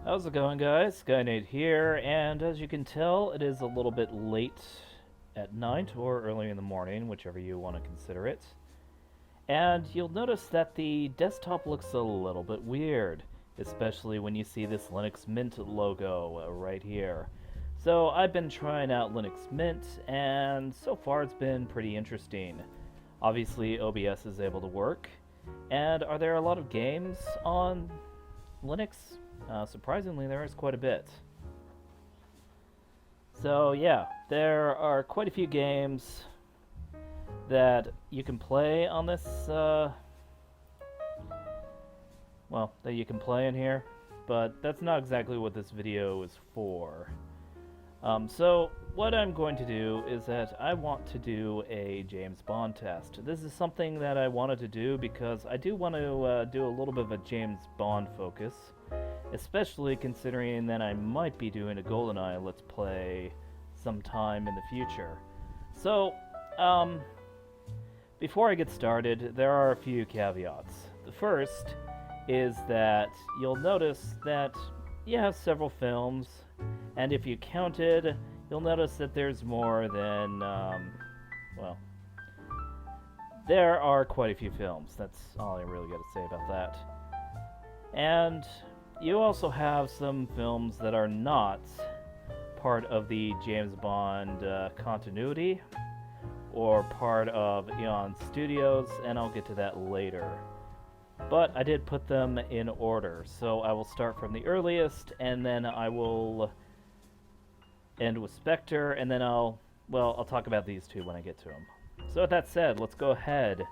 How's it going, guys? Skynate here, and as you can tell, it is a little bit late at night or early in the morning, whichever you want to consider it. And you'll notice that the desktop looks a little bit weird, especially when you see this Linux Mint logo right here. So I've been trying out Linux Mint, and so far it's been pretty interesting. Obviously, OBS is able to work. And are there a lot of games on Linux? Surprisingly, there is quite a bit. So yeah, there are quite a few games that you can play on this, that you can play in here, but that's not exactly what this video is for. So what I'm going to do is that I want to do a James Bond test. This is something that I wanted to do because I do want to do a little bit of a James Bond focus, especially considering that I might be doing a Goldeneye Let's Play sometime in the future. So, before I get started, there are a few caveats. The first is that you'll notice that you have several films, and if you counted, you'll notice that there's more than, there are quite a few films. That's all I really got to say about that. And you also have some films that are not part of the James Bond continuity or part of Eon Studios, and I'll get to that later. But I did put them in order, so I will start from the earliest, and then I will end with Spectre, and then I'll talk about these two when I get to them. So with that said, let's go ahead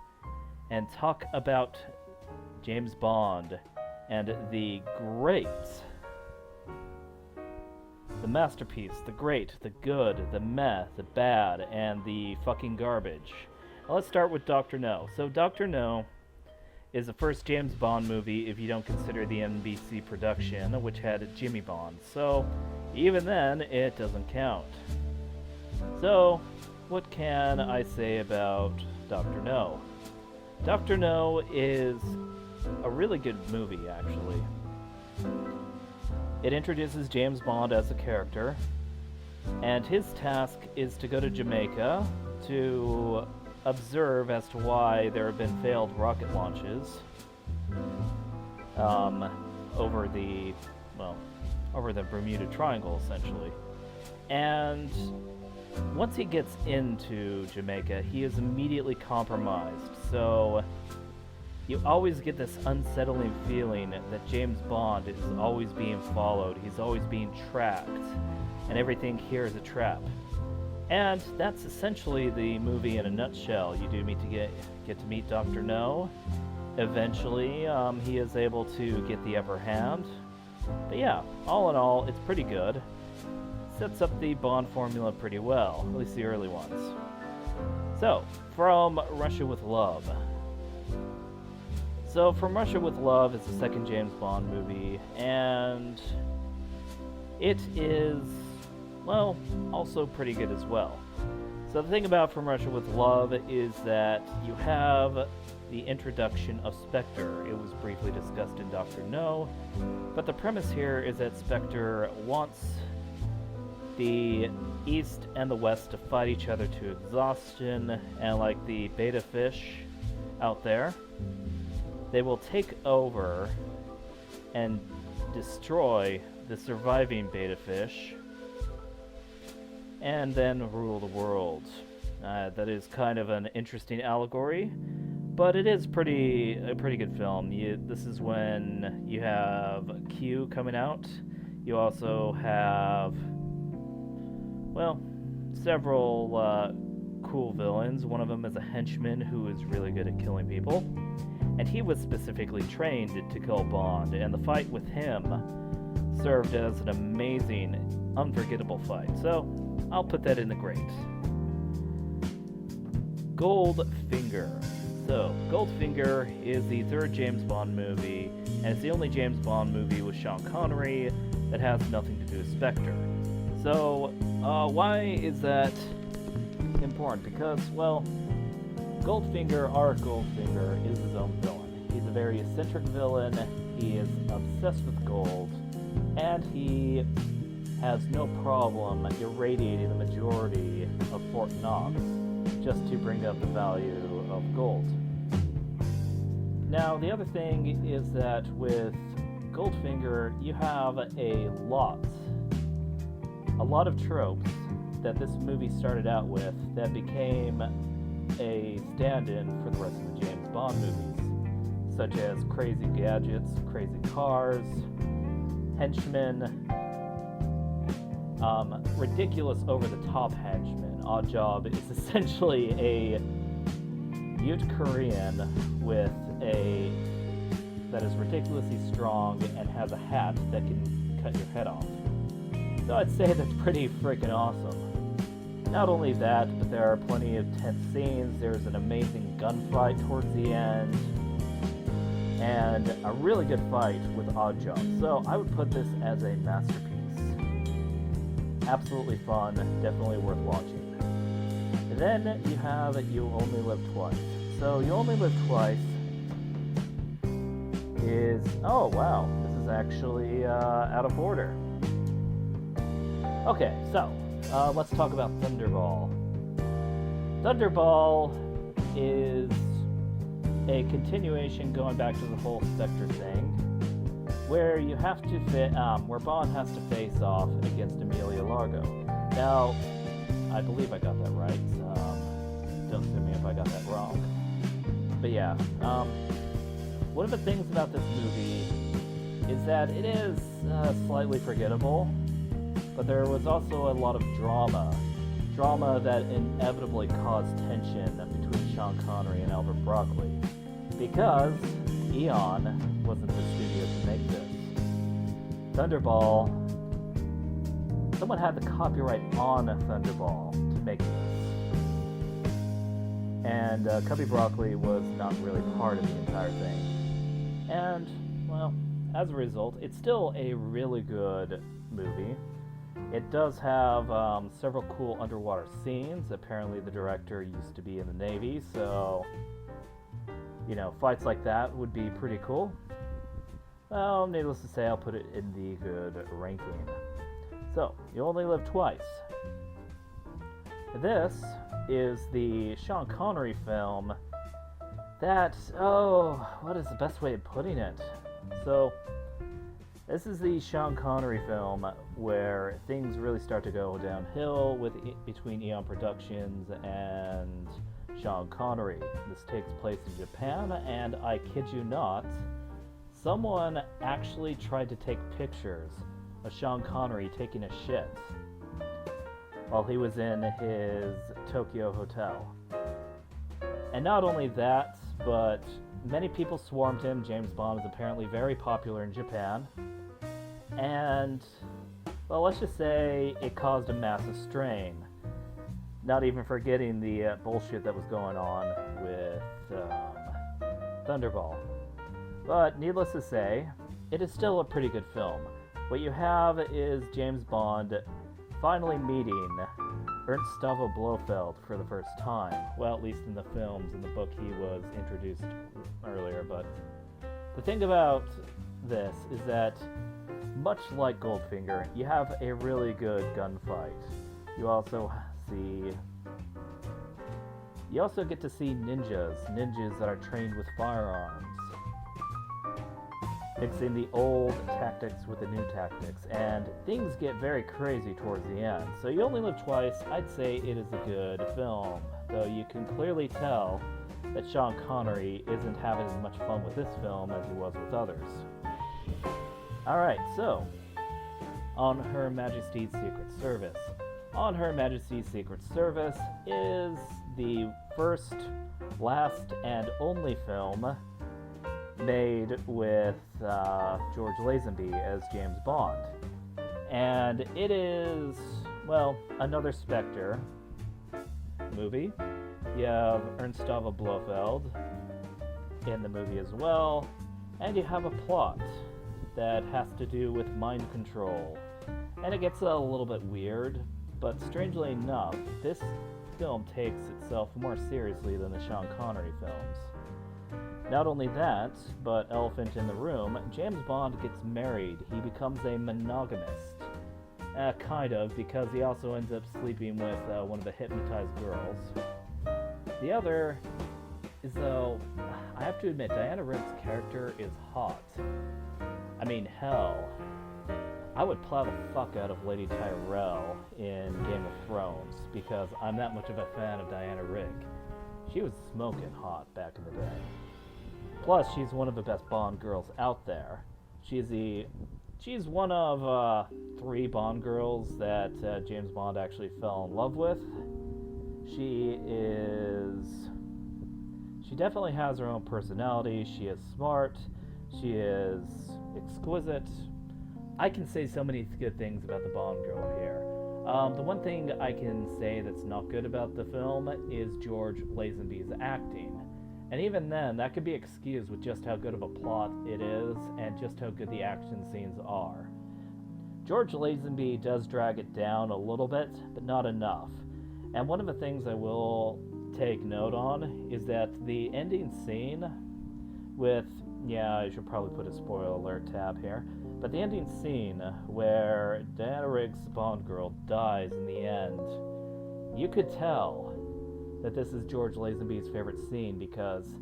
and talk about James Bond and the great, the masterpiece, the great, the good, the meh, the bad, and the fucking garbage. Well, let's start with Dr. No. So Dr. No is the first James Bond movie if you don't consider the NBC production, which had Jimmy Bond. So even then, it doesn't count. So what can I say about Dr. No? Dr. No is a really good movie, actually. It introduces James Bond as a character, and his task is to go to Jamaica to observe as to why there have been failed rocket launches over the Bermuda Triangle, essentially. And once he gets into Jamaica, he is immediately compromised. So you always get this unsettling feeling that James Bond is always being followed, he's always being tracked, and everything here is a trap. And that's essentially the movie in a nutshell. You do get to meet Dr. No. Eventually, he is able to get the upper hand. But yeah, all in all, it's pretty good. Sets up the Bond formula pretty well, at least the early ones. So, From Russia with Love. So, From Russia with Love is the second James Bond movie, and it is, also pretty good as well. So the thing about From Russia with Love is that you have the introduction of Spectre. It was briefly discussed in Dr. No, but the premise here is that Spectre wants the East and the West to fight each other to exhaustion, and like the beta fish out there, they will take over and destroy the surviving beta fish and then rule the world. That is kind of an interesting allegory, but it is a pretty good film. This is when you have Q coming out. You also have, several cool villains. One of them is a henchman who is really good at killing people, and he was specifically trained to kill Bond, and the fight with him served as an amazing, unforgettable fight. So I'll put that in the great. Goldfinger. So, Goldfinger is the third James Bond movie, and it's the only James Bond movie with Sean Connery that has nothing to do with Spectre. So, why is that important? Because, Goldfinger, our Goldfinger, is his own villain. He's a very eccentric villain, he is obsessed with gold, and and he has no problem irradiating the majority of Fort Knox just to bring up the value of gold. Now, the other thing is that with Goldfinger, you have a lot of tropes that this movie started out with that became a stand-in for the rest of the James Bond movies, such as crazy gadgets, crazy cars, henchmen, ridiculous over-the-top henchmen. Oddjob is essentially a Ute Korean that is ridiculously strong and has a hat that can cut your head off. So I'd say that's pretty freaking awesome. Not only that, but there are plenty of tense scenes. There's an amazing gunfight towards the end, and a really good fight with Oddjob. So I would put this as a masterpiece. Absolutely fun, definitely worth watching. And then you have You Only Live Twice. So You Only Live Twice is... oh wow, this is actually out of order. Okay, so let's talk about Thunderball. Thunderball is a continuation going back to the whole Spectre thing, where you have to where Bond has to face off against Amelia Largo. Now, I believe I got that right. Don't sue me if I got that wrong. But yeah, one of the things about this movie is that it is slightly forgettable, but there was also a lot of drama that inevitably caused tension between Sean Connery and Albert Broccoli, because Eon wasn't the studio to make this. Thunderball, someone had the copyright on Thunderball to make this. And Cubby Broccoli was not really part of the entire thing. And, well, as a result, it's still a really good movie. It does have several cool underwater scenes. Apparently the director used to be in the Navy, so, you know, fights like that would be pretty cool. Well, needless to say, I'll put it in the good ranking. So, You Only Live Twice. This is the Sean Connery film that, what is the best way of putting it? So, this is the Sean Connery film where things really start to go downhill between Eon Productions and Sean Connery. This takes place in Japan, and I kid you not, someone actually tried to take pictures of Sean Connery taking a shit while he was in his Tokyo hotel. And not only that, but many people swarmed him. James Bond is apparently very popular in Japan. And, well, let's just say it caused a massive strain. Not even forgetting the bullshit that was going on with Thunderball. But needless to say, it is still a pretty good film. What you have is James Bond finally meeting Ernst Stavro Blofeld for the first time. Well, at least in the films. In the book he was introduced earlier. But the thing about this is that, much like Goldfinger, you have a really good gunfight. You also get to see ninjas that are trained with firearms, mixing the old tactics with the new tactics, and things get very crazy towards the end. So You Only Live Twice, I'd say it is a good film, though you can clearly tell that Sean Connery isn't having as much fun with this film as he was with others. Alright, so, On Her Majesty's Secret Service. On Her Majesty's Secret Service is the first, last, and only film made with George Lazenby as James Bond. And it is, well, another Spectre movie. You have Ernst Stavro Blofeld in the movie as well, and you have a plot that has to do with mind control. And it gets a little bit weird, but strangely enough, this film takes itself more seriously than the Sean Connery films. Not only that, but elephant in the room, James Bond gets married. He becomes a monogamist. Kind of, because he also ends up sleeping with one of the hypnotized girls. The other is, though, I have to admit, Diana Rigg's character is hot. I mean, hell, I would plow the fuck out of Lady Tyrell in Game of Thrones, because I'm that much of a fan of Diana Rigg. She was smoking hot back in the day. Plus, she's one of the best Bond girls out there. She's one of 3 Bond girls that James Bond actually fell in love with. She definitely has her own personality. She is smart. She is exquisite. I can say so many good things about the Bond girl here. The one thing I can say that's not good about the film is George Lazenby's acting. And even then, that could be excused with just how good of a plot it is and just how good the action scenes are. George Lazenby does drag it down a little bit, but not enough. And one of the things I will take note on is that the ending scene with, yeah, I should probably put a spoiler alert tab here, but the ending scene where Diana Rigg's Bond girl dies in the end, you could tell that this is George Lazenby's favorite scene because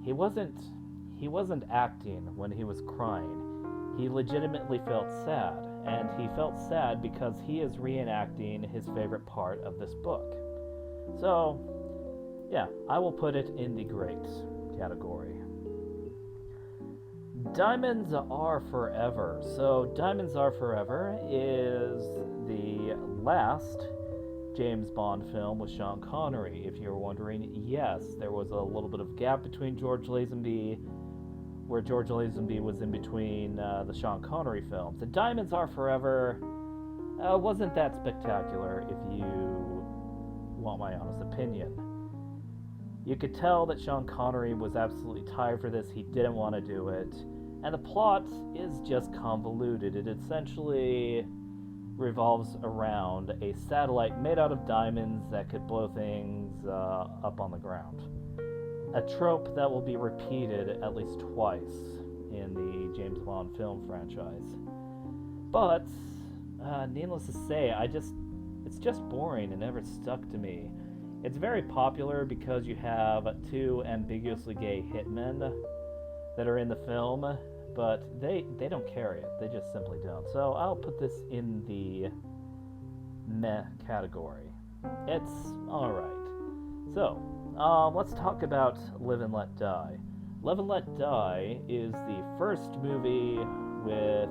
he wasn't acting when he was crying. He legitimately felt sad, and he felt sad because he is reenacting his favorite part of this book. So, yeah, I will put it in the great category. Diamonds Are Forever. So, Diamonds Are Forever is the last James Bond film with Sean Connery. If you're wondering, yes, there was a little bit of gap between George Lazenby, where George Lazenby was in between the Sean Connery films. The Diamonds Are Forever wasn't that spectacular, if you want my honest opinion. You could tell that Sean Connery was absolutely tired for this. He didn't want to do it. And the plot is just convoluted. It essentially revolves around a satellite made out of diamonds that could blow things up on the ground. A trope that will be repeated at least twice in the James Bond film franchise. But, needless to say, it's just boring and never stuck to me. It's very popular because you have 2 ambiguously gay hitmen that are in the film, but they don't carry it. They just simply don't. So I'll put this in the meh category. It's alright. So, let's talk about Live and Let Die. Live and Let Die is the first movie with,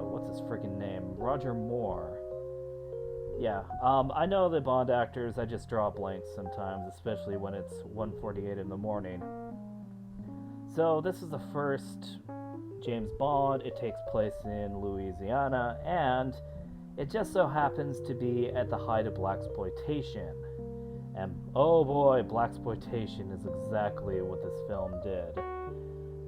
what's his freaking name? Roger Moore. Yeah, I know the Bond actors, I just draw blanks sometimes, especially when it's 1:48 in the morning. So this is the first James Bond. It takes place in Louisiana, and it just so happens to be at the height of blaxploitation. And oh boy, blaxploitation is exactly what this film did.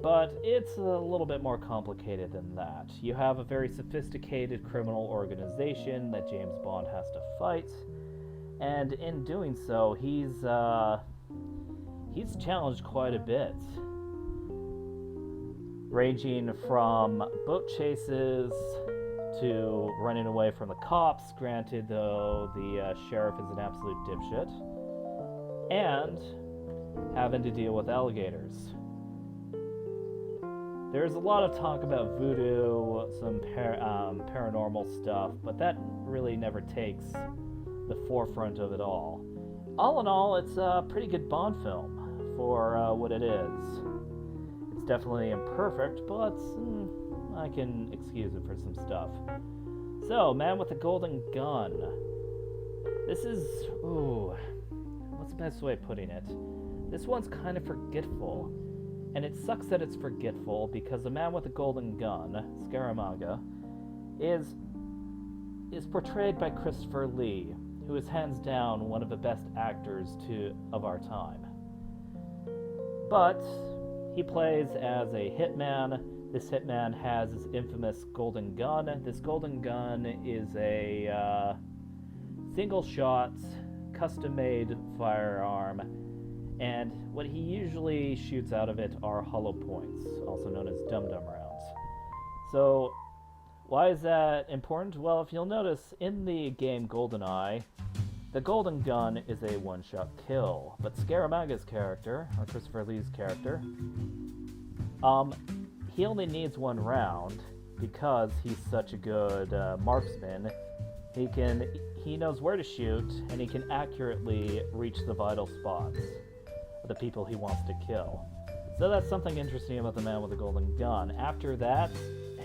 But it's a little bit more complicated than that. You have a very sophisticated criminal organization that James Bond has to fight, and in doing so, he's challenged quite a bit. Ranging from boat chases to running away from the cops, granted though the sheriff is an absolute dipshit, and having to deal with alligators. There's a lot of talk about voodoo, some paranormal stuff, but that really never takes the forefront of it all. All in all, it's a pretty good Bond film for what it is. It's definitely imperfect, but I can excuse it for some stuff. So, Man with the Golden Gun. This is, what's the best way of putting it? This one's kind of forgetful. And it sucks that it's forgetful because the Man with the Golden Gun, Scaramanga, is portrayed by Christopher Lee, who is hands down one of the best actors of our time. But he plays as a hitman. This hitman has his infamous golden gun. This golden gun is a single-shot, custom-made firearm. And what he usually shoots out of it are hollow points, also known as dum-dum rounds. So, why is that important? Well, if you'll notice, in the game Goldeneye, the golden gun is a one-shot kill. But Scaramaga's character, or Christopher Lee's character, he only needs one round because he's such a good marksman. He knows where to shoot, and he can accurately reach the vital spots of the people he wants to kill. So that's something interesting about the man with the golden gun. After that,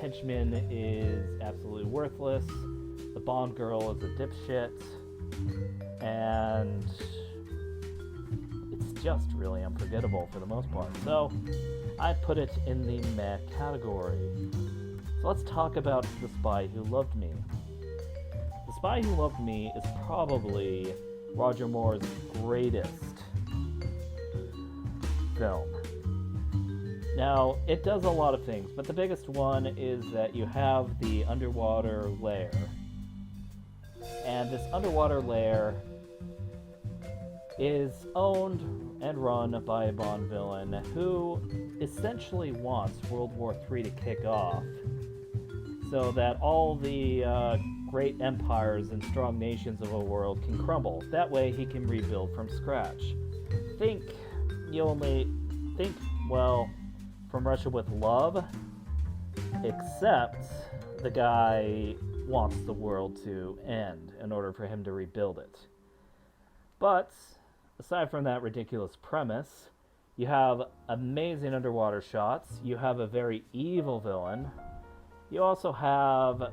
Henchman is absolutely worthless. The Bond girl is a dipshit. And it's just really unforgettable for the most part. So I put it in the meh category. So let's talk about The Spy Who Loved Me. The Spy Who Loved Me is probably Roger Moore's greatest film. Now, it does a lot of things, but the biggest one is that you have the underwater lair. And this underwater lair is owned and run by a Bond villain who essentially wants World War III to kick off so that all the great empires and strong nations of the world can crumble. That way he can rebuild from scratch. Well, From Russia with Love, except the guy wants the world to end in order for him to rebuild it. But aside from that ridiculous premise, you have amazing underwater shots, you have a very evil villain, you also have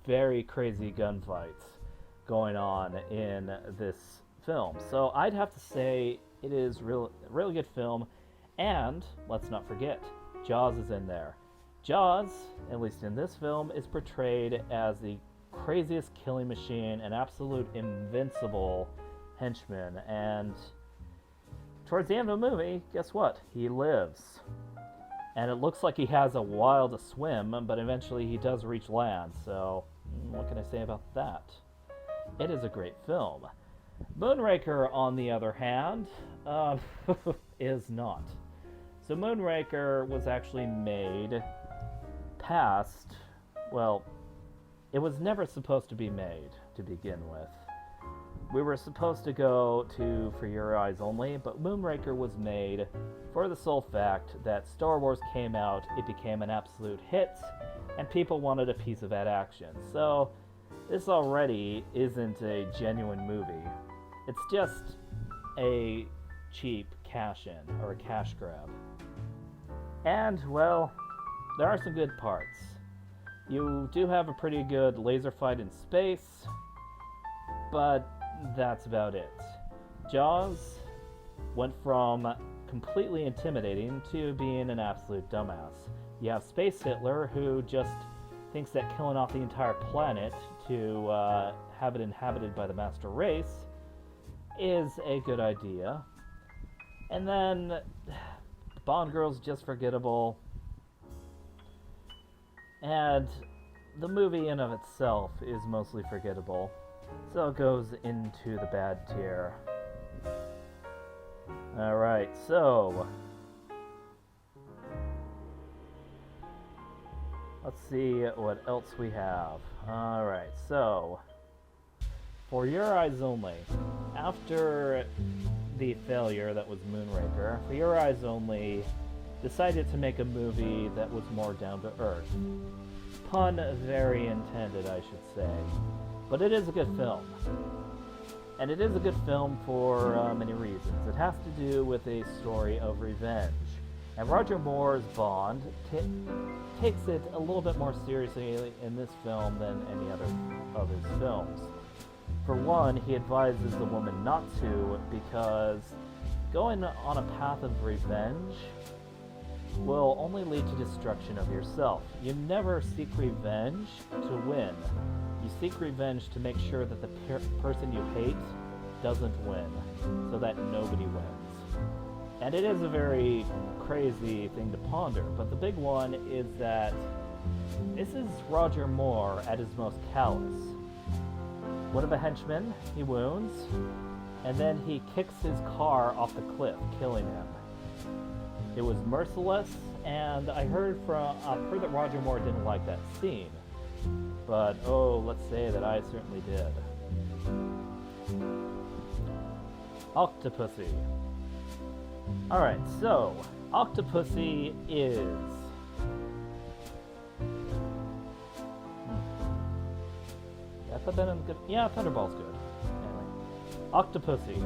very crazy gunfights going on in this film. So I'd have to say it is a really good film, and let's not forget, Jaws is in there. Jaws, at least in this film, is portrayed as the craziest killing machine, an absolute invincible henchman, and towards the end of the movie, guess what? He lives. And it looks like he has a while to swim, but eventually he does reach land, so what can I say about that? It is a great film. Moonraker, on the other hand, is not. So Moonraker was actually made past, well, it was never supposed to be made to begin with. We were supposed to go to For Your Eyes Only, but Moonraker was made for the sole fact that Star Wars came out, it became an absolute hit, and people wanted a piece of that action. So this already isn't a genuine movie. It's just a cheap cash-in, or a cash grab. And, well, there are some good parts. You do have a pretty good laser fight in space, but that's about it. Jaws went from completely intimidating to being an absolute dumbass. You have Space Hitler, who just thinks that killing off the entire planet to have it inhabited by the master race is a good idea. And then Bond Girl's just forgettable. And the movie in of itself is mostly forgettable. So it goes into the bad tier. Alright, so let's see what else we have. Alright, so For Your Eyes Only. After the failure that was Moonraker, For Your Eyes Only decided to make a movie that was more down to earth. Pun very intended, I should say. But it is a good film. And it is a good film for many reasons. It has to do with a story of revenge. And Roger Moore's Bond takes it a little bit more seriously in this film than any other of his films. For one, he advises the woman not to, because going on a path of revenge will only lead to destruction of yourself. You never seek revenge to win. You seek revenge to make sure that the person you hate doesn't win, so that nobody wins. And it is a very crazy thing to ponder, but the big one is that this is Roger Moore at his most callous. One of the henchmen he wounds, and then he kicks his car off the cliff, killing him. It was merciless, and I heard that Roger Moore didn't like that scene. But, oh, let's say that I certainly did. Octopussy. Alright, so, Octopussy is... I put that in good... Yeah, Thunderball's good. Anyway. Octopussy.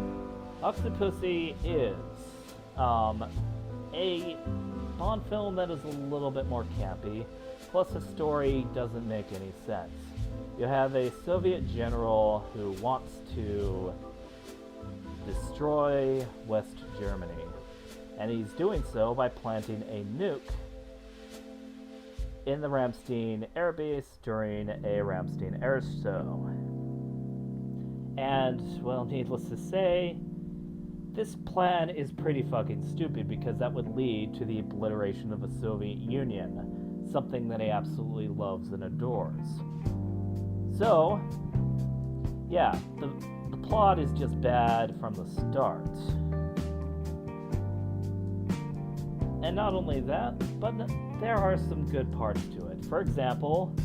Octopussy is, a Bond film that is a little bit more campy, plus the story doesn't make any sense. You have a Soviet general who wants to destroy West Germany, and he's doing so by planting a nuke in the Ramstein Air Base during a Ramstein air show. And, well, needless to say, this plan is pretty fucking stupid because that would lead to the obliteration of the Soviet Union, something that he absolutely loves and adores. So, yeah, the plot is just bad from the start. And not only that, but there are some good parts to it. For example,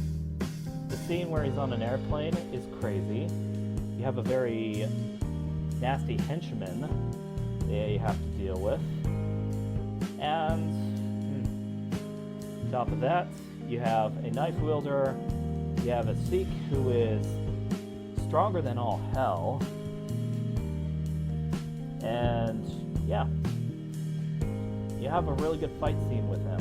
the scene where he's on an airplane is crazy. You have a very nasty henchman that you have to deal with. And on top of that, you have a knife wielder, you have a Sikh who is stronger than all hell, and yeah, you have a really good fight scene with him.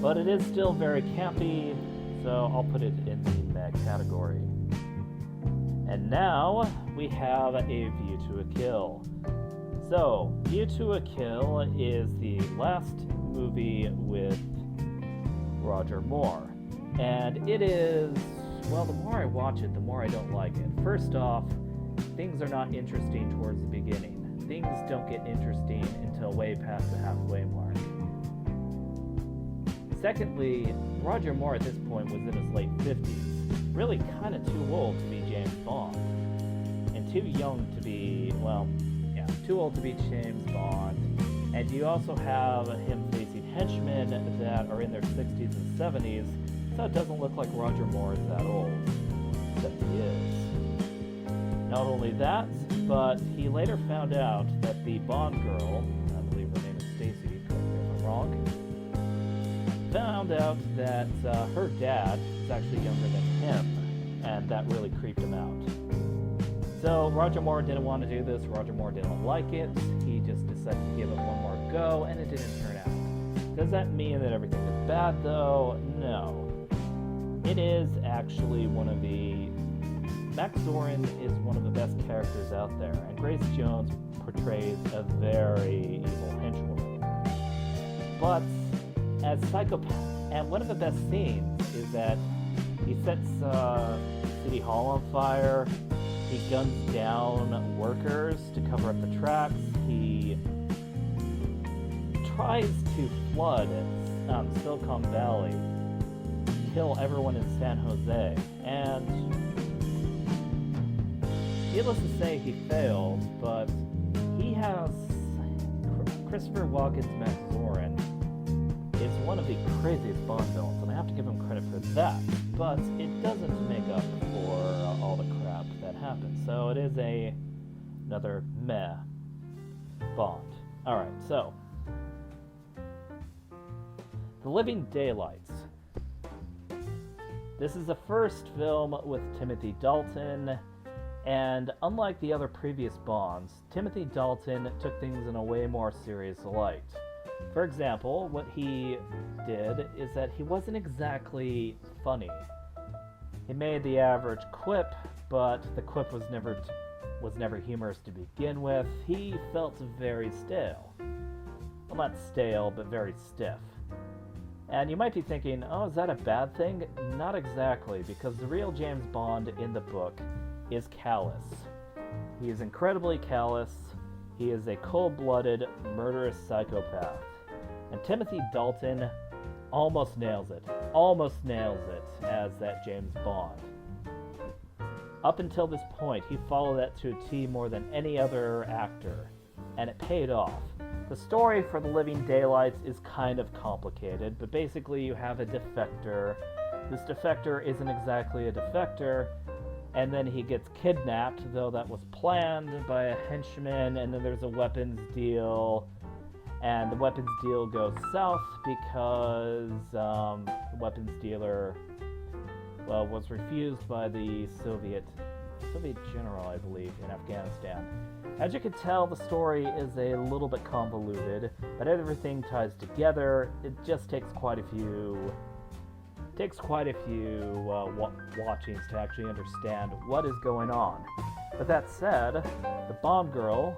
But it is still very campy, so I'll put it in the meh category. And now we have A View to a Kill. So, View to a Kill is the last movie with Roger Moore. And it is, well, the more I watch it, the more I don't like it. First off, things are not interesting towards the beginning. Things don't get interesting until way past the halfway mark. Secondly, Roger Moore at this point was in his late 50s. Really kind of too old to be James Bond. And too young to be, well, yeah, too old to be James Bond. And you also have him facing henchmen that are in their 60s and 70s, so it doesn't look like Roger Moore is that old. Except he is. Not only that, but he later found out that the Bond girl, I believe her name is Stacy, correct me if I'm wrong, found out that her dad is actually younger than him, and that really creeped him out. So Roger Moore didn't want to do this, Roger Moore didn't like it, he just decided to give it one more go, and it didn't turn out. Does that mean that everything is bad, though? No. It is actually one of the... Max Zorin is one of the best characters out there, and Grace Jones portrays a very evil henchwoman. But as psychopath, and one of the best scenes is that he sets City Hall on fire, he guns down workers to cover up the tracks, he tries to flood Silicon Valley, kill everyone in San Jose, and needless to say, he failed, but he has... Christopher Walken's Max Zorin is one of the craziest Bond villains, and I have to give him credit for that, but it doesn't make up for all the crap that happened. So it is another meh Bond. Alright, so The Living Daylights. This is the first film with Timothy Dalton, and unlike the other previous Bonds, Timothy Dalton took things in a way more serious light. For example, what he did is that he wasn't exactly funny. He made the average quip, but the quip was never humorous to begin with. He felt very stale. Well, not stale, but very stiff. And you might be thinking, oh, is that a bad thing? Not exactly, because the real James Bond in the book is callous. He is incredibly callous. He is a cold-blooded, murderous psychopath. And Timothy Dalton almost nails it. Almost nails it as that James Bond. Up until this point, he followed that to a T more than any other actor, and it paid off. The story for The Living Daylights is kind of complicated, but basically you have a defector. This defector isn't exactly a defector, and then he gets kidnapped, though that was planned by a henchman, and then there's a weapons deal, and the weapons deal goes south because the weapons dealer, well, was refused by the Soviet general, I believe, in Afghanistan. As you can tell, the story is a little bit convoluted, but everything ties together. It just takes quite a few watchings to actually understand what is going on. But that said, the Bond girl,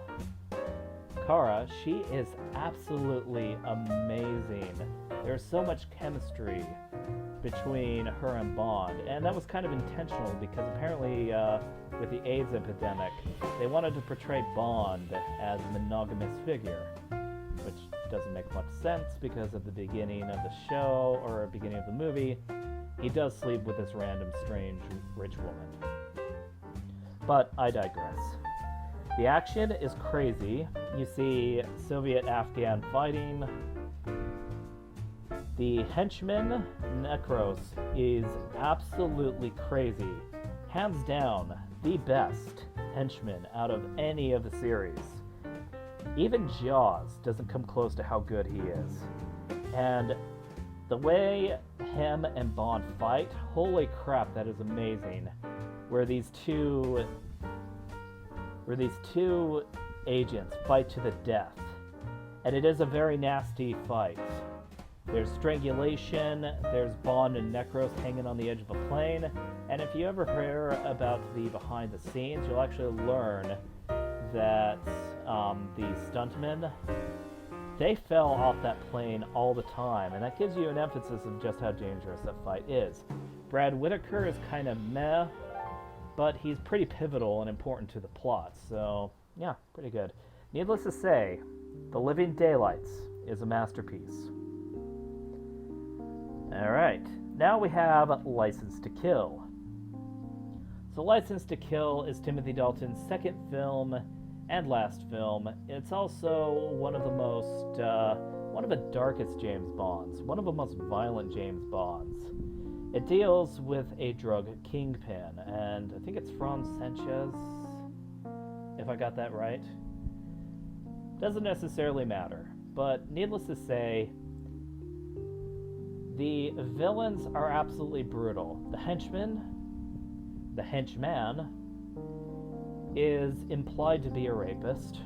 Kara, she is absolutely amazing. There's so much chemistry between her and Bond, and that was kind of intentional because apparently with the AIDS epidemic, they wanted to portray Bond as a monogamous figure, which doesn't make much sense because at the beginning of the show, or beginning of the movie, he does sleep with this random, strange, rich woman. But I digress. The action is crazy. You see Soviet-Afghan fighting. The henchman, Necros, is absolutely crazy. Hands down, the best henchman out of any of the series. Even Jaws doesn't come close to how good he is. And the way him and Bond fight, holy crap, that is amazing. Where these two agents fight to the death. And it is a very nasty fight. There's strangulation, there's Bond and Necros hanging on the edge of a plane, and if you ever hear about the behind the scenes, you'll actually learn that the stuntmen, they fell off that plane all the time, and that gives you an emphasis of just how dangerous that fight is. Brad Whitaker is kind of meh, but he's pretty pivotal and important to the plot, so yeah, pretty good. Needless to say, The Living Daylights is a masterpiece. Alright, now we have License to Kill. So License to Kill is Timothy Dalton's second film and last film. It's also one of the darkest James Bonds, one of the most violent James Bonds. It deals with a drug kingpin, and I think it's Franz Sanchez, if I got that right. Doesn't necessarily matter, but needless to say, the villains are absolutely brutal. The henchman, is implied to be a rapist.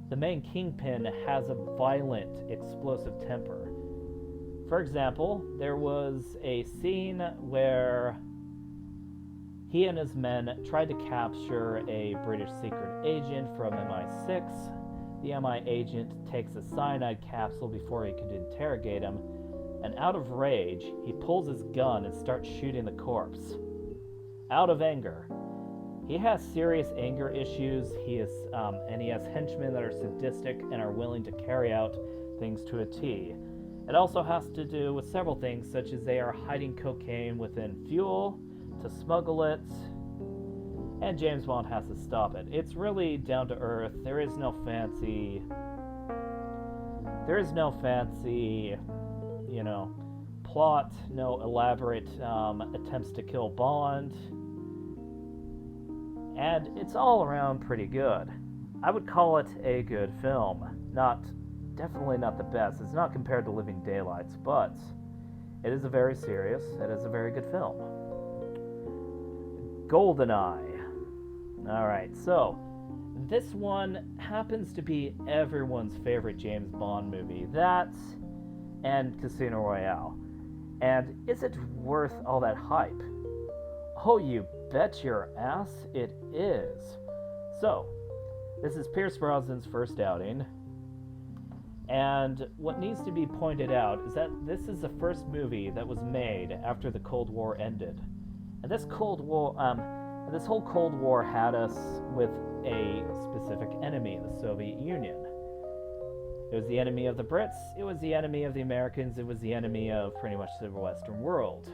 The main kingpin has a violent, explosive temper. For example, there was a scene where he and his men tried to capture a British secret agent from MI6. The MI agent takes a cyanide capsule before he could interrogate him, and out of rage, he pulls his gun and starts shooting the corpse. Out of anger. He has serious anger issues, and he has henchmen that are sadistic and are willing to carry out things to a T. It also has to do with several things, such as they are hiding cocaine within fuel to smuggle it, and James Bond has to stop it. It's really down to earth. There is no fancy, plot, no elaborate attempts to kill Bond, and it's all around pretty good. I would call it a good film. Definitely not the best. It's not compared to Living Daylights, but it is a very serious, it is a very good film. Goldeneye. Alright, so this one happens to be everyone's favorite James Bond movie. That and Casino Royale. And is it worth all that hype? Oh, you bet your ass it is. So, this is Pierce Brosnan's first outing. And what needs to be pointed out is that this is the first movie that was made after the Cold War ended. And this whole Cold War had us with a specific enemy, the Soviet Union. It was the enemy of the Brits, it was the enemy of the Americans, it was the enemy of pretty much the Western world.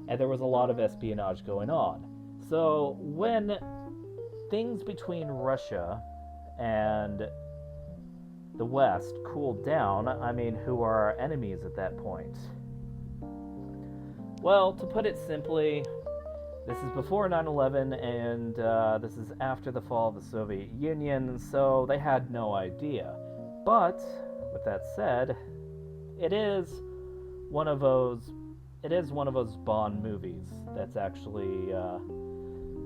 and there was a lot of espionage going on. So when things between Russia and the West cooled down, I mean, who are our enemies at that point? Well, to put it simply, this is before 9/11, and this is after the fall of the Soviet Union, so they had no idea. But, with that said, it is one of those Bond movies that's actually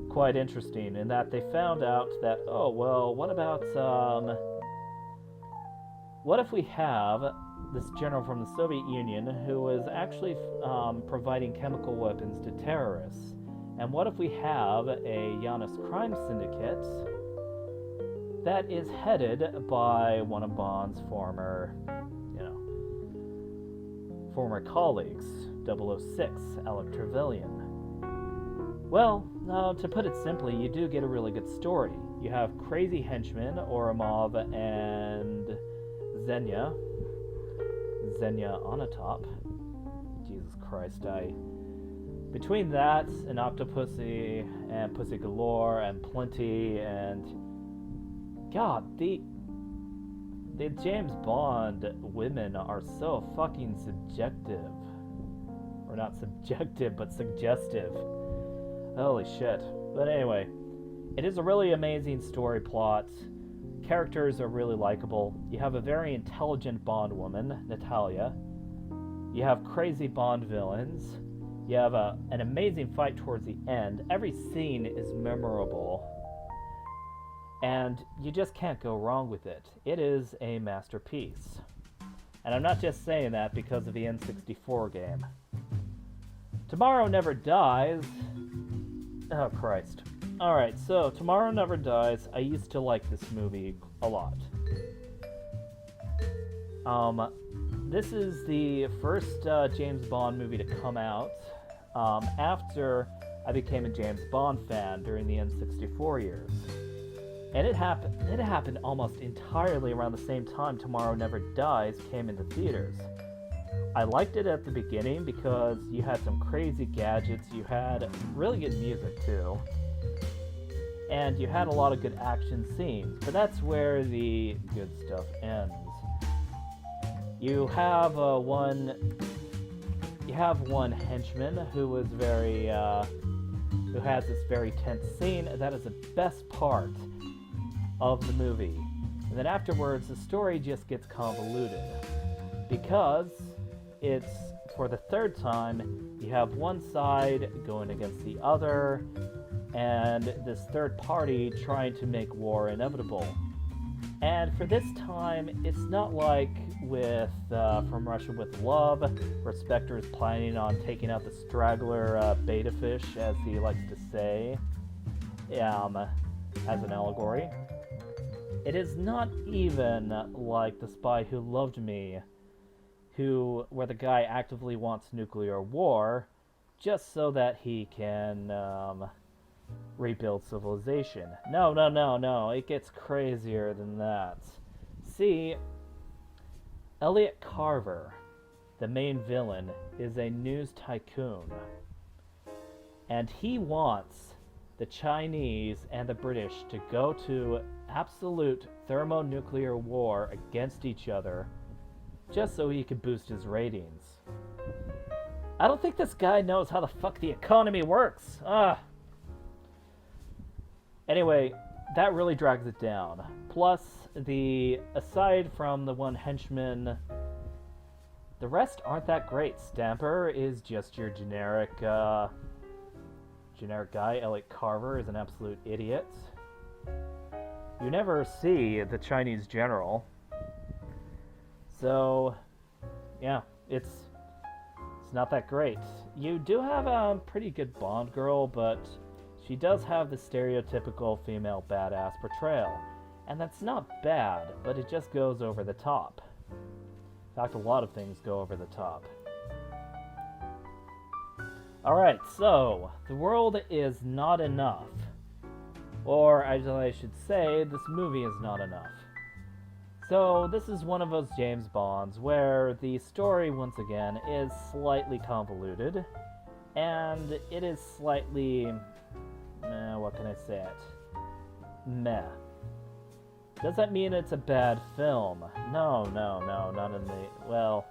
quite interesting in that they found out that, oh, well, what if we have this general from the Soviet Union who was actually providing chemical weapons to terrorists? And what if we have a Giannis crime syndicate that is headed by one of Bond's former colleagues, 006, Alec Trevelyan? Well, to put it simply, you do get a really good story. You have crazy henchmen, Oramov and Xenia Onatopp. Jesus Christ, between that and Octopussy and Pussy Galore and Plenty and God, the James Bond women are so fucking subjective. Or not subjective, but suggestive. Holy shit. But anyway, it is a really amazing story plot. Characters are really likable. You have a very intelligent Bond woman, Natalia. You have crazy Bond villains. You have an amazing fight towards the end. Every scene is memorable. And you just can't go wrong with it. It is a masterpiece. And I'm not just saying that because of the N64 game. Tomorrow Never Dies. Oh, Christ. Alright, so Tomorrow Never Dies. I used to like this movie a lot. This is the first James Bond movie to come out after I became a James Bond fan during the N64 years. And it happened almost entirely around the same time Tomorrow Never Dies came into theaters. I liked it at the beginning because you had some crazy gadgets, you had really good music too, and you had a lot of good action scenes, but that's where the good stuff ends. You have one henchman who is who has this very tense scene. That is the best part of the movie. And then afterwards, the story just gets convoluted because it's, for the third time, you have one side going against the other, and this third party trying to make war inevitable. And for this time, it's not like with From Russia with Love, where Spectre is planning on taking out the straggler beta fish, as he likes to say, as an allegory. It is not even like The Spy Who Loved Me, where the guy actively wants nuclear war, just so that he can rebuild civilization. No, it gets crazier than that. See, Elliot Carver, the main villain, is a news tycoon, and he wants the Chinese and the British to go to absolute thermonuclear war against each other just so he can boost his ratings. I don't think this guy knows how the fuck the economy works. Anyway, that really drags it down. Plus, aside from the one henchman, the rest aren't that great. Stamper is just your generic guy. Elliot Carver is an absolute idiot. You never see the Chinese general. So, yeah, it's not that great. You do have a pretty good Bond girl, but she does have the stereotypical female badass portrayal. And that's not bad, but it just goes over the top. In fact, a lot of things go over the top. Alright, so, the world is not enough. Or, as I should say, this movie is not enough. So, this is one of those James Bonds where the story, once again, is slightly convoluted. And it is slightly, what can I say it? Meh. Does that mean it's a bad film? No, not in the, well,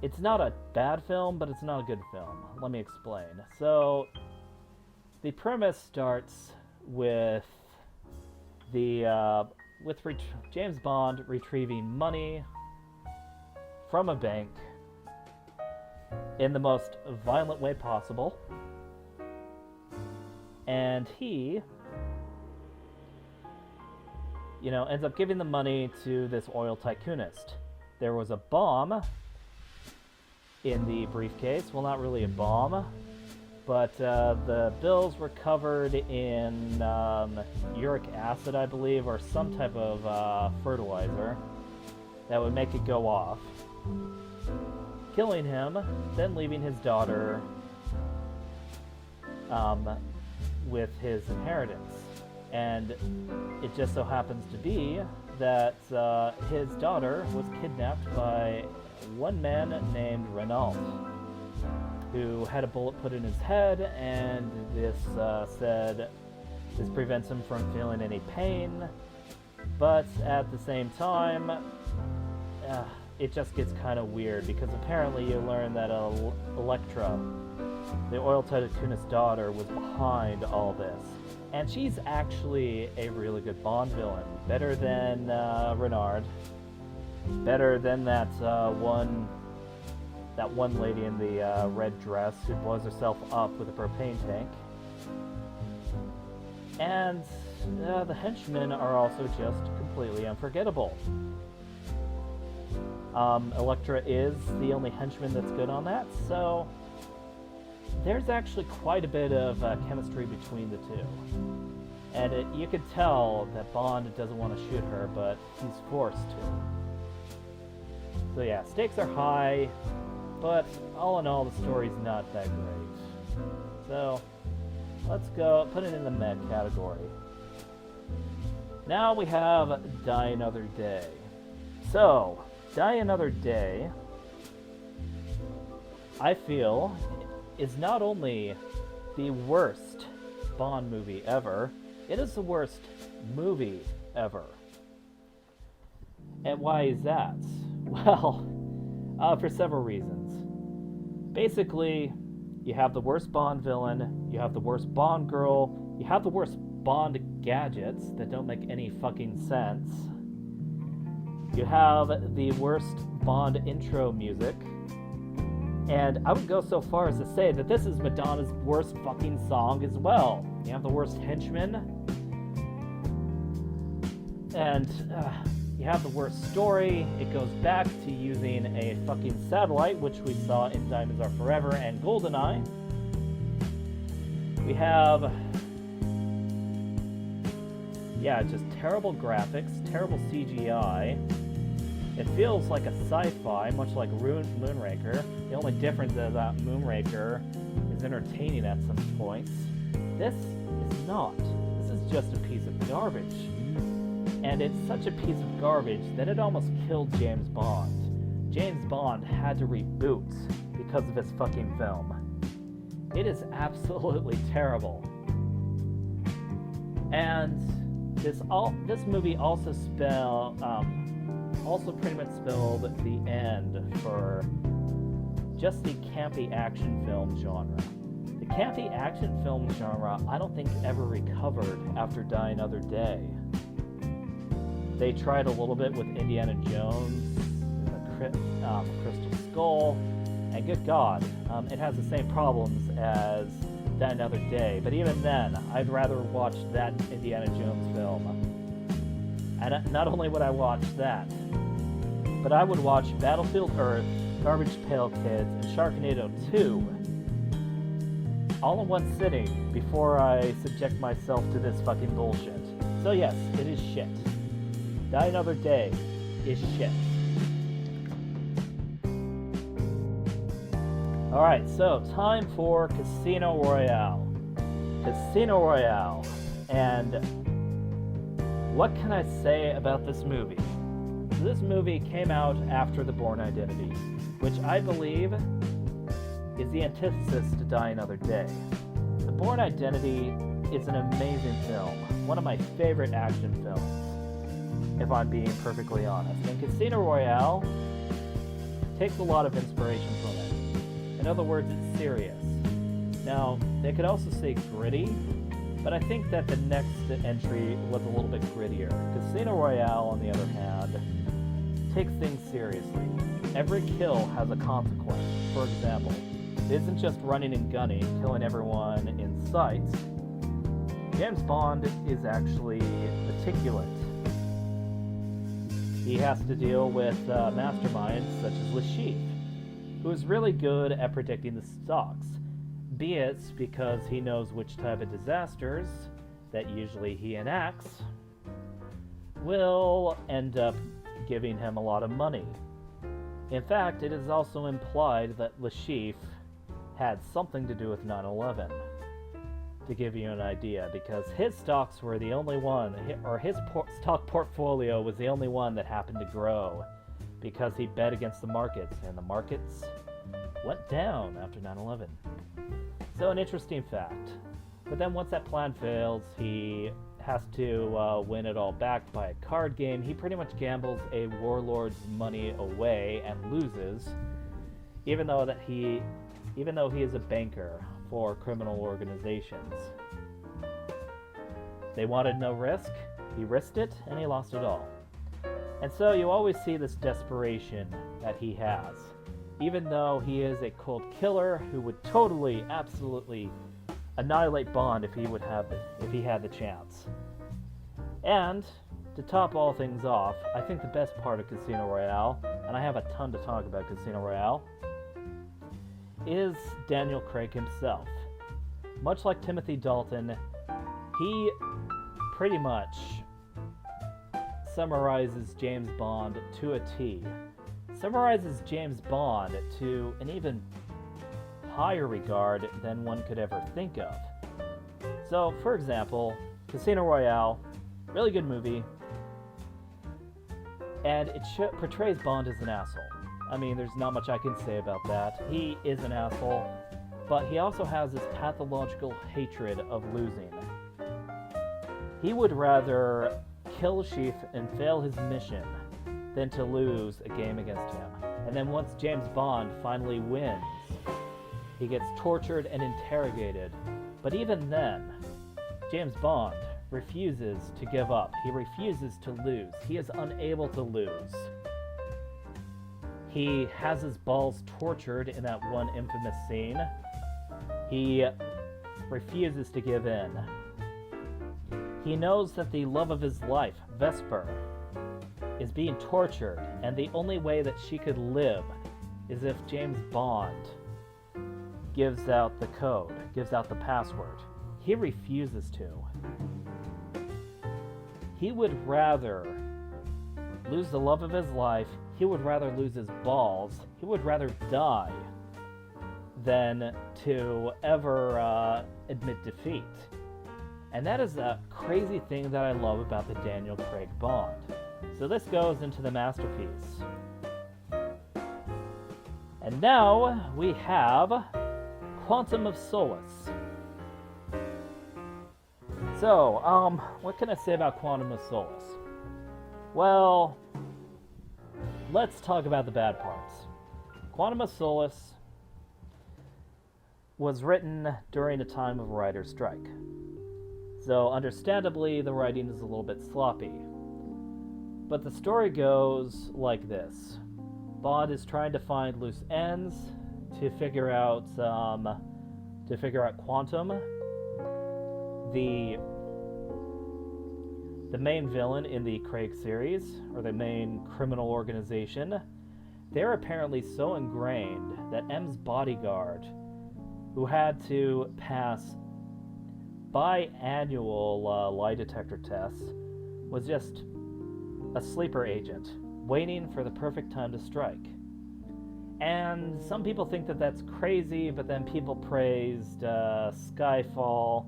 it's not a bad film, but it's not a good film. Let me explain. So, the premise starts with James Bond retrieving money from a bank in the most violent way possible. And he, ends up giving the money to this oil tycoonist. There was a bomb in the briefcase. Well, not really a bomb, but the bills were covered in uric acid, I believe, or some type of fertilizer that would make it go off. Killing him, then leaving his daughter with his inheritance. And it just so happens to be that his daughter was kidnapped by one man named Renault, who had a bullet put in his head, and this prevents him from feeling any pain, but at the same time, it just gets kind of weird, because apparently you learn that Elektra, the oil tycoonist's daughter, was behind all this. And she's actually a really good Bond villain. Better than Renard. Better than that one lady in the red dress who blows herself up with a propane tank. And the henchmen are also just completely unforgettable. Elektra is the only henchman that's good on that, so there's actually quite a bit of chemistry between the two. And you could tell that Bond doesn't want to shoot her, but he's forced to. So yeah, stakes are high, but all in all, the story's not that great. So let's go put it in the med category. Now we have Die Another Day. So, Die Another Day, I feel, is not only the worst Bond movie ever, it is the worst movie ever. And why is that? Well, for several reasons. Basically, you have the worst Bond villain, you have the worst Bond girl, you have the worst Bond gadgets that don't make any fucking sense. You have the worst Bond intro music. And I would go so far as to say that this is Madonna's worst fucking song as well. You have the worst henchmen. And you have the worst story. It goes back to using a fucking satellite, which we saw in Diamonds Are Forever and Goldeneye. We have, just terrible graphics, terrible CGI. It feels like a sci-fi, much like Moonraker. The only difference is that Moonraker is entertaining at some points. This is not. This is just a piece of garbage. And it's such a piece of garbage that it almost killed James Bond. James Bond had to reboot because of this fucking film. It is absolutely terrible. And this movie also pretty much spelled the end for just the campy action film genre. The campy action film genre, I don't think ever recovered after Die Another Day. They tried a little bit with Indiana Jones, Crystal Skull, and good God, it has the same problems as Die Another Day. But even then, I'd rather watch that Indiana Jones film. And not only would I watch that, but I would watch Battlefield Earth, Garbage Pail Kids, and Sharknado 2 all in one sitting before I subject myself to this fucking bullshit. So yes, it is shit. Die Another Day is shit. Alright, so time for Casino Royale. Casino Royale. And what can I say about this movie? This movie came out after The Bourne Identity, which I believe is the antithesis to Die Another Day. The Bourne Identity is an amazing film, one of my favorite action films, if I'm being perfectly honest. And Casino Royale takes a lot of inspiration from it. In other words, it's serious. Now, they could also say gritty, but I think that the next entry was a little bit grittier. Casino Royale, on the other hand, takes things seriously. Every kill has a consequence. For example, it isn't just running and gunning, killing everyone in sight. James Bond is actually meticulous. He has to deal with masterminds such as Le Chiffre, who is really good at predicting the stocks, be it because he knows which type of disasters that usually he enacts will end up giving him a lot of money. In fact, it is also implied that Le Chiffre had something to do with 9/11, to give you an idea, because his stocks were the only one, or his stock portfolio was the only one that happened to grow, because he bet against the markets, and the markets went down after 9/11. So an interesting fact. But then once that plan fails, he has to win it all back by a card game. He pretty much gambles a warlord's money away and loses, even though he is a banker for criminal organizations. They wanted no risk, he risked it, and he lost it all. And so you always see this desperation that he has, even though he is a cold killer who would totally, absolutely annihilate Bond if he had the chance. And to top all things off, I think the best part of Casino Royale, and I have a ton to talk about Casino Royale, is Daniel Craig himself. Much like Timothy Dalton, he pretty much summarizes James Bond to a T. Summarizes James Bond to an even higher regard than one could ever think of. So, for example, Casino Royale, really good movie, and it portrays Bond as an asshole. I mean, there's not much I can say about that. He is an asshole, but he also has this pathological hatred of losing. He would rather kill Chief and fail his mission than to lose a game against him. And then once James Bond finally wins, he gets tortured and interrogated. But even then, James Bond refuses to give up. He refuses to lose. He is unable to lose. He has his balls tortured in that one infamous scene. He refuses to give in. He knows that the love of his life, Vesper, is being tortured, and the only way that she could live is if James Bond gives out the code, gives out the password. He refuses to. He would rather lose the love of his life, he would rather lose his balls, he would rather die than to ever admit defeat. And that is a crazy thing that I love about the Daniel Craig Bond. So this goes into the masterpiece. And now we have Quantum of Solace. So, what can I say about Quantum of Solace? Well, let's talk about the bad parts. Quantum of Solace was written during a time of writer's strike. So, understandably, the writing is a little bit sloppy. But the story goes like this. Bond is trying to find loose ends to figure out Quantum. The main villain in the Craig series, or the main criminal organization, they're apparently so ingrained that M's bodyguard, who had to pass biannual lie detector tests, was just a sleeper agent, waiting for the perfect time to strike. And some people think that that's crazy, but then people praised Skyfall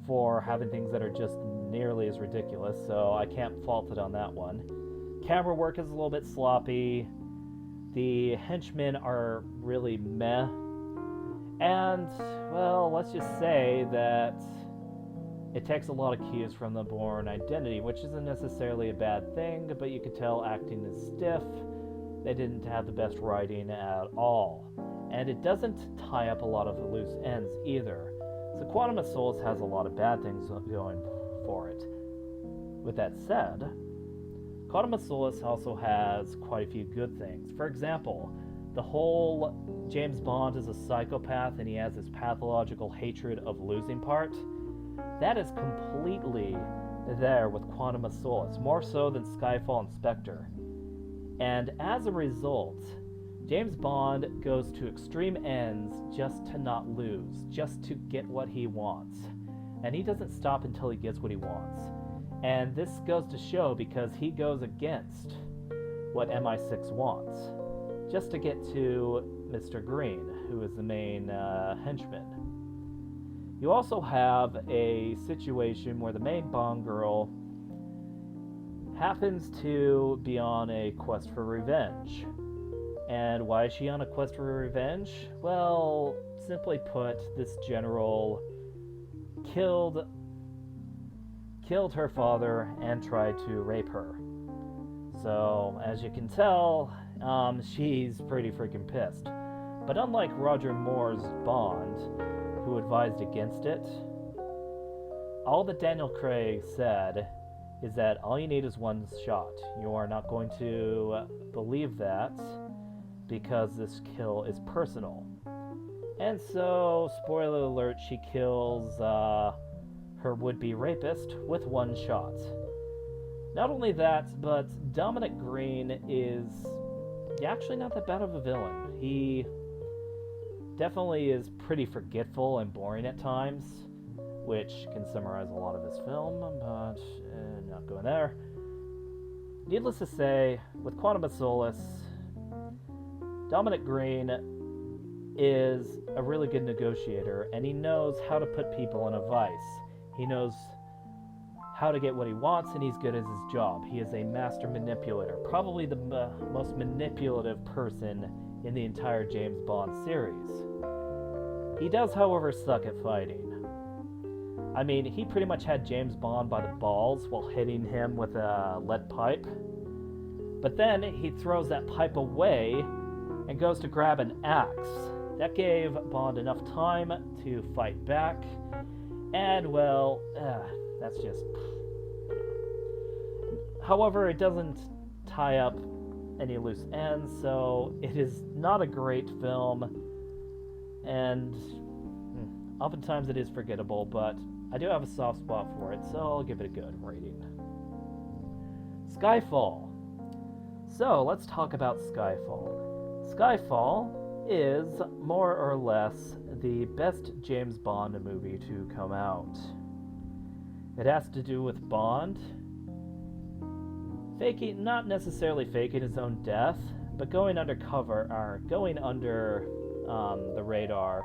for having things that are just nearly as ridiculous, so I can't fault it on that one. Camera work is a little bit sloppy. The henchmen are really meh. And, well, let's just say that it takes a lot of cues from the Bourne identity, which isn't necessarily a bad thing, but you could tell acting is stiff. They didn't have the best writing at all. And it doesn't tie up a lot of loose ends either. So Quantum of Solace has a lot of bad things going for it. With that said, Quantum of Solace also has quite a few good things. For example, the whole James Bond is a psychopath and he has this pathological hatred of losing part. That is completely there with Quantum of Solace, more so than Skyfall and Spectre. And as a result, James Bond goes to extreme ends just to not lose, just to get what he wants. And he doesn't stop until he gets what he wants. And this goes to show because he goes against what MI6 wants, just to get to Mr. Green, who is the main henchman. You also have a situation where the main Bond girl happens to be on a quest for revenge. And why is she on a quest for revenge? Well, simply put, this general killed her father and tried to rape her. So, as you can tell, she's pretty freaking pissed. But unlike Roger Moore's Bond, who advised against it, all that Daniel Craig said is that all you need is one shot. You are not going to believe that because this kill is personal. And so, spoiler alert, she kills her would-be rapist with one shot. Not only that, but Dominic Green is actually not that bad of a villain. He definitely is pretty forgetful and boring at times, which can summarize a lot of his film, but not going there. Needless to say, with Quantum of Solace, Dominic Green is a really good negotiator, and he knows how to put people in a vice. He knows how to get what he wants, and he's good at his job. He is a master manipulator, probably the most manipulative person in the entire James Bond series. He does, however, suck at fighting. I mean, he pretty much had James Bond by the balls while hitting him with a lead pipe. But then he throws that pipe away and goes to grab an axe. That gave Bond enough time to fight back. And, well, that's just... However, it doesn't tie up any loose ends, so it is not a great film. And oftentimes it is forgettable, but I do have a soft spot for it, so I'll give it a good rating. Skyfall. So, let's talk about Skyfall. Skyfall is more or less the best James Bond movie to come out. It has to do with Bond faking, not necessarily faking his own death, but going undercover, or going under the radar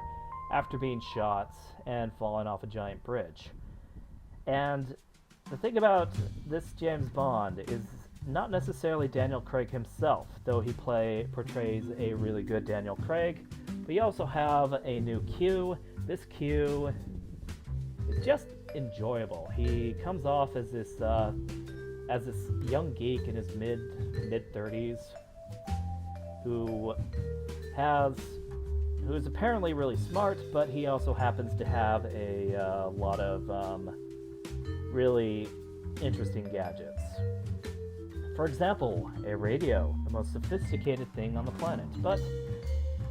after being shot and falling off a giant bridge. And the thing about this James Bond is not necessarily Daniel Craig himself, though he portrays a really good Daniel Craig. But you also have a new Q. This Q is just enjoyable. He comes off as this young geek in his mid-30s who is apparently really smart, but he also happens to have a lot of really interesting gadgets. For example, a radio, the most sophisticated thing on the planet. But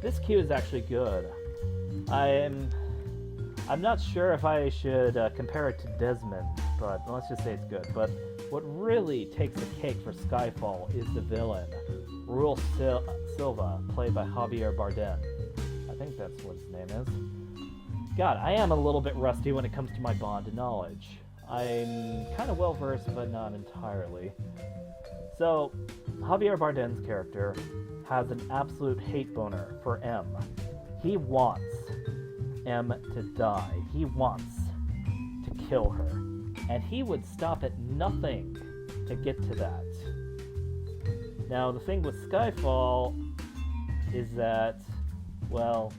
this Q is actually good. I'm not sure if I should compare it to Desmond, but let's just say it's good. But what really takes the cake for Skyfall is the villain, Raul Silva, played by Javier Bardem. I think that's what his name is. God, I am a little bit rusty when it comes to my Bond knowledge. I'm kind of well-versed, but not entirely. So, Javier Bardem's character has an absolute hate boner for M. He wants M to die. He wants to kill her. And he would stop at nothing to get to that. Now, the thing with Skyfall is that, well,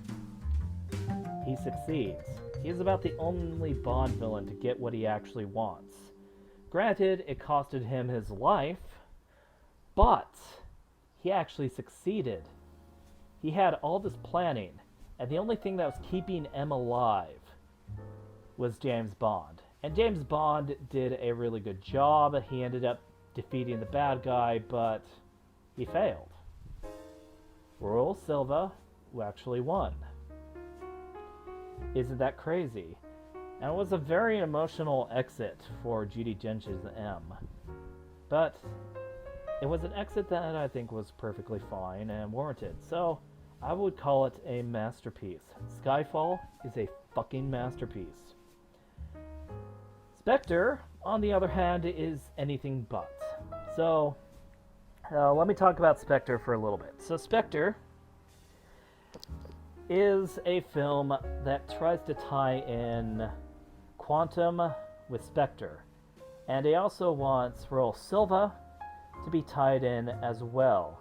he succeeds. He's about the only Bond villain to get what he actually wants. Granted, it costed him his life, but he actually succeeded. He had all this planning, and the only thing that was keeping M alive was James Bond. And James Bond did a really good job. He ended up defeating the bad guy, but he failed. Royal Silva actually won. Isn't that crazy? And it was a very emotional exit for Judi Dench's M. But it was an exit that I think was perfectly fine and warranted. So I would call it a masterpiece. Skyfall is a fucking masterpiece. Spectre, on the other hand, is anything but. So let me talk about Spectre for a little bit. So Spectre is a film that tries to tie in Quantum with Spectre. And he also wants Royal Silva to be tied in as well.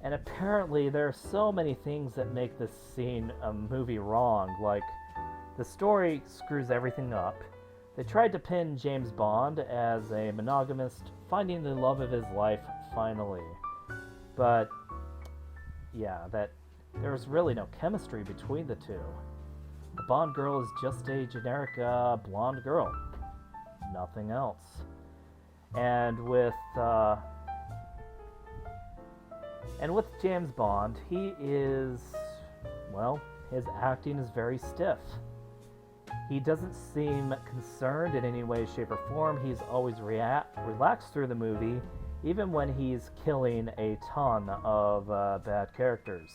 And apparently there are so many things that make this scene a movie wrong. Like, the story screws everything up. They tried to pin James Bond as a monogamist, finding the love of his life finally. But yeah, there's really no chemistry between the two. The Bond girl is just a generic blonde girl. Nothing else. And with James Bond, he is, well, his acting is very stiff. He doesn't seem concerned in any way, shape, or form. He's always relaxed through the movie, even when he's killing a ton of bad characters.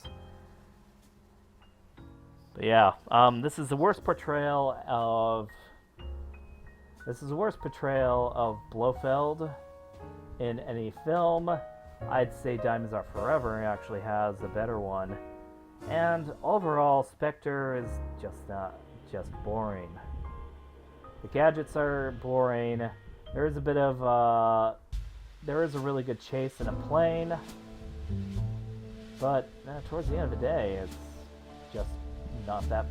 But yeah, this is the worst portrayal of Blofeld in any film. I'd say Diamonds Are Forever actually has a better one. And overall, Spectre is just boring. The gadgets are boring. There is a really good chase in a plane, but towards the end of the day, it's just not that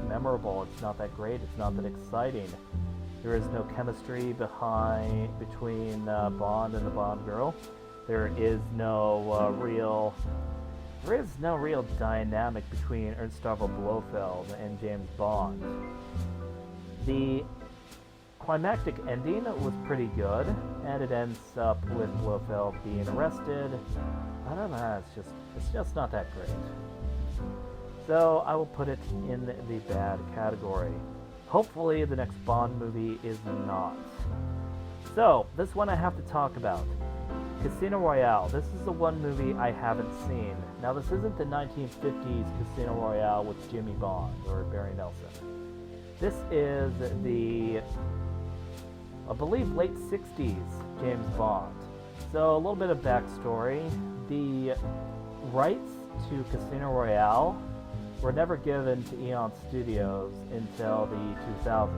memorable. It's not that great. It's not that exciting. There is no chemistry between Bond and the Bond girl. There is no real dynamic between Ernst-Stavro Blofeld and James Bond. The climactic ending was pretty good, and it ends up with Blofeld being arrested. I don't know, it's just not that great. So I will put it in the bad category. Hopefully the next Bond movie is not. So, this one I have to talk about. Casino Royale. This is the one movie I haven't seen. Now, this isn't the 1950s Casino Royale with Jimmy Bond or Barry Nelson. This is the, I believe, late 60s James Bond. So, a little bit of backstory. The rights to Casino Royale were never given to Eon Studios until the 2000s.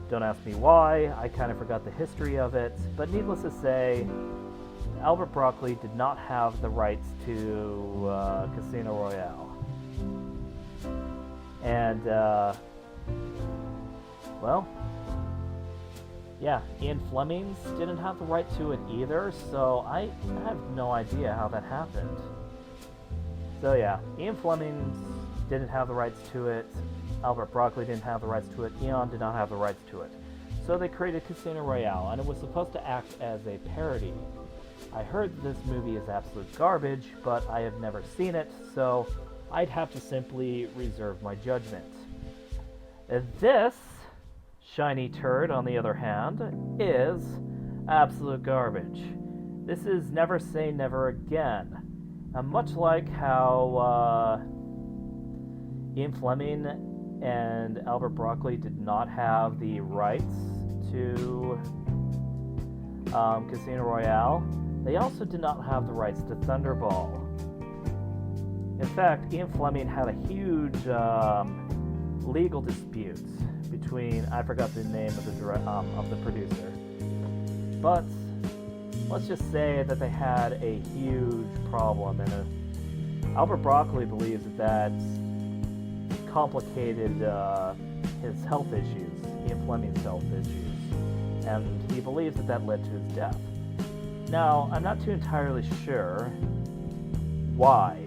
Don't ask me why, I kind of forgot the history of it, but needless to say, Albert Broccoli did not have the rights to Casino Royale. And, well, yeah, Ian Fleming didn't have the right to it either, so I have no idea how that happened. So yeah, Ian Fleming didn't have the rights to it, Albert Broccoli didn't have the rights to it, Eon did not have the rights to it. So they created Casino Royale, and it was supposed to act as a parody. I heard this movie is absolute garbage, but I have never seen it, so I'd have to simply reserve my judgment. This shiny turd, on the other hand, is absolute garbage. This is Never Say Never Again. Much like how Ian Fleming and Albert Broccoli did not have the rights to Casino Royale, they also did not have the rights to Thunderball. In fact, Ian Fleming had a huge legal dispute between, I forgot the name of the producer, but let's just say that they had a huge problem, and Albert Broccoli believes that complicated his health issues, Ian Fleming's health issues, and he believes that that led to his death. Now, I'm not too entirely sure why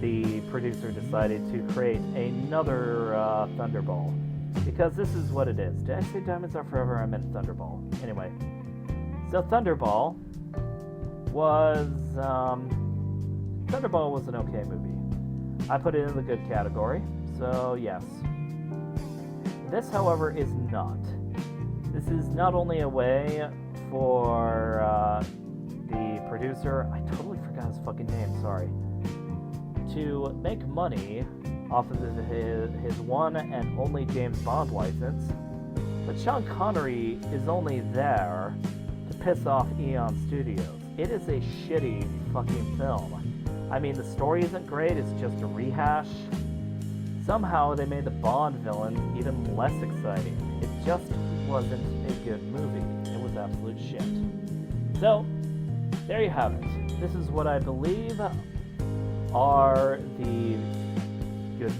the producer decided to create another Thunderball, because this is what it is. Did I say Diamonds Are Forever? I meant Thunderball. Anyway, so Thunderball was an okay movie. I put it in the good category, so yes. This, however, is not. This is not only a way for the producer, I totally forgot his fucking name, sorry, to make money off of his one and only James Bond license, but Sean Connery is only there to piss off Eon Studios. It is a shitty fucking film. I mean, the story isn't great, it's just a rehash. Somehow they made the Bond villain even less exciting. It just wasn't a good movie. It was absolute shit. So, there you have it. This is what I believe are the good,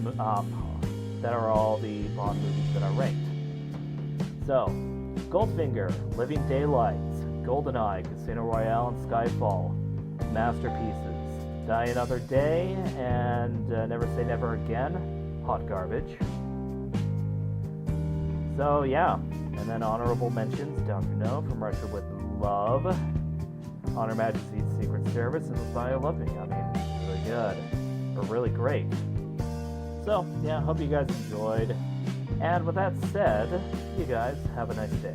that are all the Bond movies that I ranked. So, Goldfinger, Living Daylights, Goldeneye, Casino Royale, and Skyfall, masterpieces. Die Another Day, and Never Say Never Again, hot garbage. So yeah, and then honorable mentions, Dr. No, From Russia with Love, Honor Majesty's Secret Service, and Messiah Love Me. I mean, really good, or really great. So yeah, hope you guys enjoyed. And with that said, you guys have a nice day.